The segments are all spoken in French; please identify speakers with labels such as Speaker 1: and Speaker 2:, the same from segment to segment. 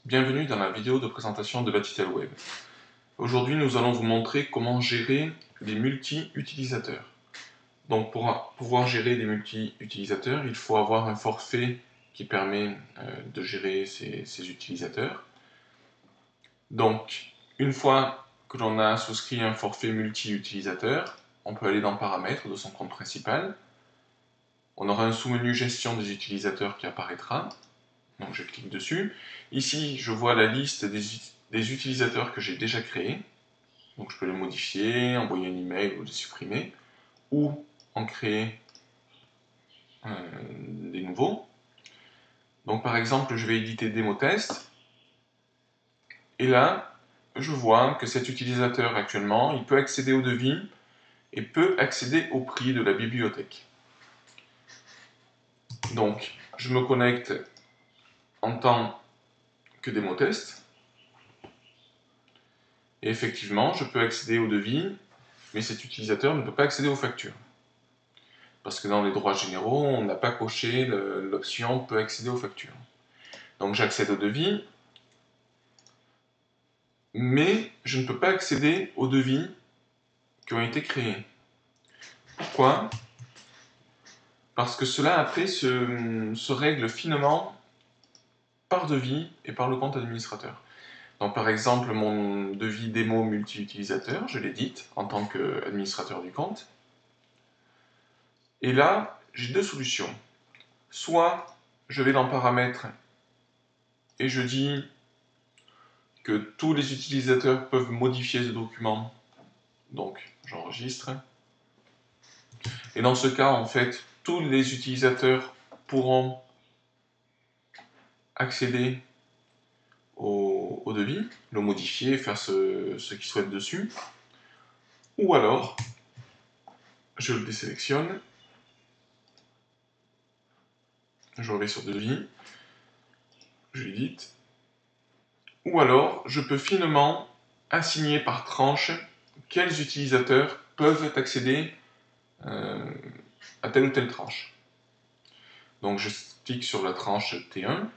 Speaker 1: Bienvenue dans la vidéo de présentation de Batitel Web. Aujourd'hui, nous allons vous montrer comment gérer des multi-utilisateurs. Donc, pour pouvoir gérer des multi-utilisateurs, il faut avoir un forfait qui permet de gérer ces utilisateurs. Donc, une fois que l'on a souscrit un forfait multi-utilisateur, on peut aller dans Paramètres de son compte principal. On aura un sous-menu Gestion des utilisateurs qui apparaîtra. Donc je clique dessus. Ici, je vois la liste des utilisateurs que j'ai déjà créés. Donc je peux les modifier, envoyer un email ou les supprimer, ou en créer des nouveaux. Donc par exemple, je vais éditer démo test. Et là, je vois que cet utilisateur actuellement, il peut accéder au devis et peut accéder au prix de la bibliothèque. Donc, je me connecte en tant que démo test. Et effectivement, je peux accéder au devis, mais cet utilisateur ne peut pas accéder aux factures. Parce que dans les droits généraux, on n'a pas coché l'option peut accéder aux factures. Donc j'accède au devis, mais je ne peux pas accéder aux devis qui ont été créés. Pourquoi? Parce que cela après se règle finement par devis et par le compte administrateur. Donc par exemple, mon devis démo multi-utilisateur, je l'édite en tant qu'administrateur du compte. Et là, j'ai deux solutions. Soit je vais dans Paramètres et je dis que tous les utilisateurs peuvent modifier ce document. Donc j'enregistre. Et dans ce cas, en fait, tous les utilisateurs pourront accéder au devis, le modifier, faire ce qu'ils souhaitent dessus. Ou alors, je le désélectionne, je reviens sur devis, je l'édite. Ou alors, je peux finement assigner par tranche quels utilisateurs peuvent accéder à telle ou telle tranche. Donc je clique sur la tranche T1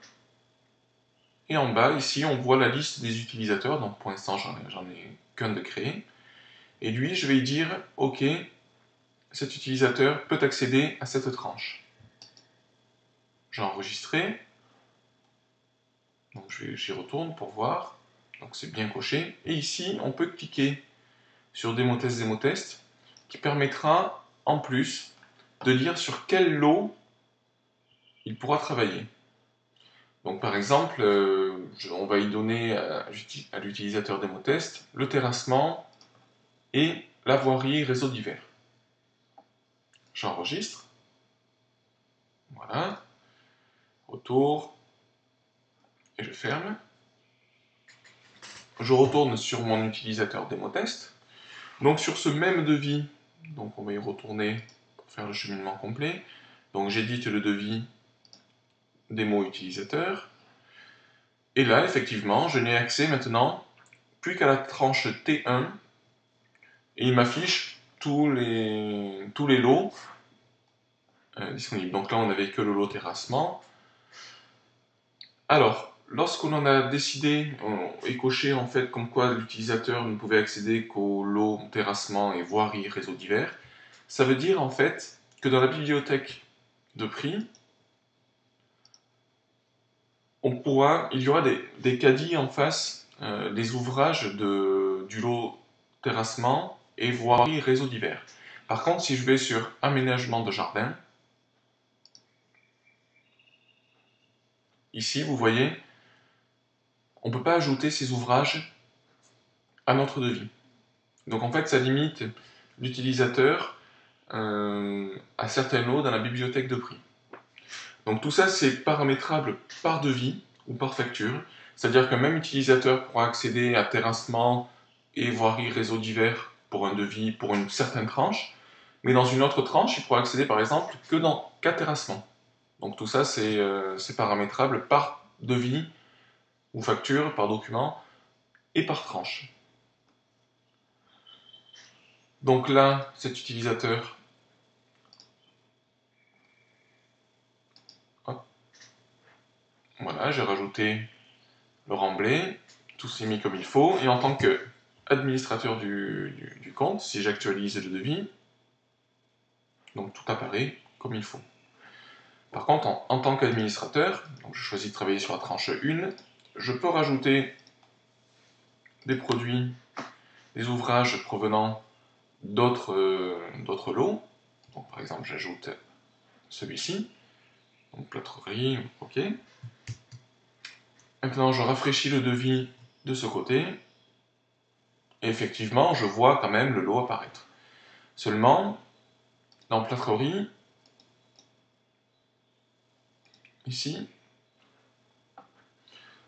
Speaker 1: et en bas ici on voit la liste des utilisateurs, donc pour l'instant j'en ai qu'un de créé, et lui je vais dire ok, cet utilisateur peut accéder à cette tranche. J'ai enregistré, donc j'y retourne pour voir, donc c'est bien coché, et ici on peut cliquer sur démo test qui permettra en plus de lire sur quel lot il pourra travailler. Donc par exemple, on va y donner à l'utilisateur démo test le terrassement et la voirie réseau divers. J'enregistre. Voilà. Retour. Et je ferme. Je retourne sur mon utilisateur démo test. Donc sur ce même devis, donc on va y retourner pour faire le cheminement complet. Donc j'édite le devis démo utilisateur. Et là, effectivement, je n'ai accès maintenant plus qu'à la tranche T1 et il m'affiche tous les lots disponibles. Donc là, on n'avait que le lot terrassement. Alors, lorsqu'on en a décidé et coché en fait comme quoi l'utilisateur ne pouvait accéder qu'au lot terrassement et voirie réseau divers, ça veut dire en fait que dans la bibliothèque de prix, il y aura des caddies en face des ouvrages du lot terrassement et voirie réseau divers. Par contre, si je vais sur aménagement de jardin, ici vous voyez, on ne peut pas ajouter ces ouvrages à notre devis. Donc en fait, ça limite l'utilisateur à certains lots dans la bibliothèque de prix. Donc tout ça, c'est paramétrable par devis ou par facture. C'est-à-dire qu'un même utilisateur pourra accéder à terrassement et voirie réseau divers pour un devis pour une certaine tranche, mais dans une autre tranche, il pourra accéder par exemple qu'à terrassement. Donc tout ça, c'est paramétrable par devis ou facture, par document et par tranche. Donc là, cet utilisateur, hop, voilà, j'ai rajouté le remblai, tout s'est mis comme il faut, et en tant qu'administrateur du compte, si j'actualise le devis, donc tout apparaît comme il faut. Par contre, en tant qu'administrateur, donc je choisis de travailler sur la tranche 1, je peux rajouter des produits, des ouvrages provenant d'autres lots. Donc, par exemple, j'ajoute celui-ci, donc plâtrerie, ok. Maintenant, je rafraîchis le devis de ce côté, et effectivement, je vois quand même le lot apparaître. Seulement, dans plâtrerie, ici,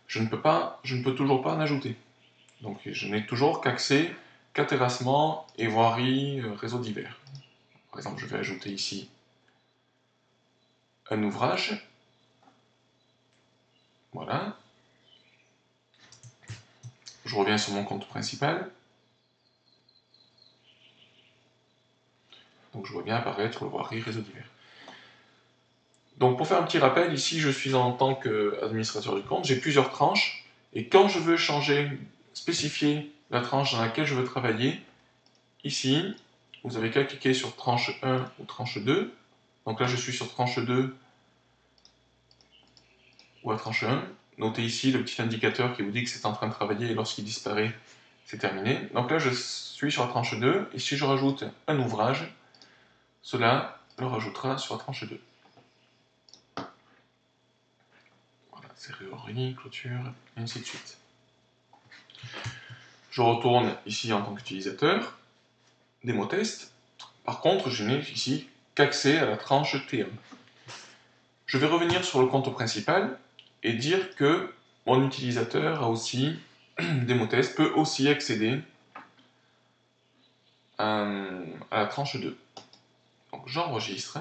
Speaker 1: je ne peux toujours pas en ajouter. Donc, je n'ai toujours qu'accès qu'à terrassement et voirie, réseau divers. Par exemple, je vais ajouter ici un ouvrage. Voilà. Je reviens sur mon compte principal. Donc je vois bien apparaître voirie, réseau divers. Donc pour faire un petit rappel, ici je suis en tant qu'administrateur du compte, j'ai plusieurs tranches, et quand je veux changer, spécifier la tranche dans laquelle je veux travailler, ici, vous avez qu'à cliquer sur tranche 1 ou tranche 2. Donc là je suis sur tranche 2 ou à tranche 1. Notez ici le petit indicateur qui vous dit que c'est en train de travailler, et lorsqu'il disparaît, c'est terminé. Donc là je suis sur la tranche 2, et si je rajoute un ouvrage, cela le rajoutera sur la tranche 2. Voilà, serrurerie, clôture, et ainsi de suite. Je retourne ici en tant qu'utilisateur, démo test. Par contre, je n'ai ici qu'accès à la tranche T1. Je vais revenir sur le compte principal et dire que mon utilisateur a aussi, démo test, peut aussi accéder à la tranche 2. Donc j'enregistre.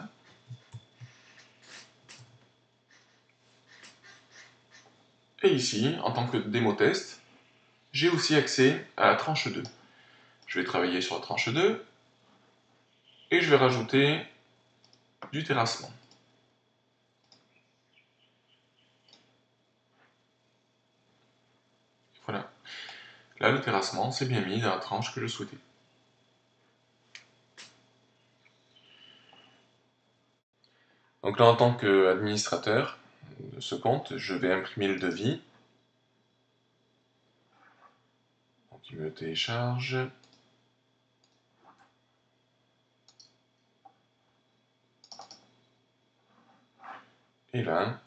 Speaker 1: Et ici, en tant que démo test, j'ai aussi accès à la tranche 2. Je vais travailler sur la tranche 2 et je vais rajouter du terrassement. Voilà. Là, le terrassement s'est bien mis dans la tranche que je souhaitais. Donc là, en tant qu'administrateur de ce compte, je vais imprimer le devis. Donc il me télécharge. Et là,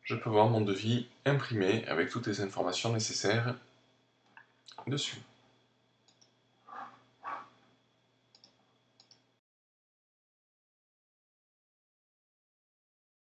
Speaker 1: je peux voir mon devis imprimé avec toutes les informations nécessaires dessus.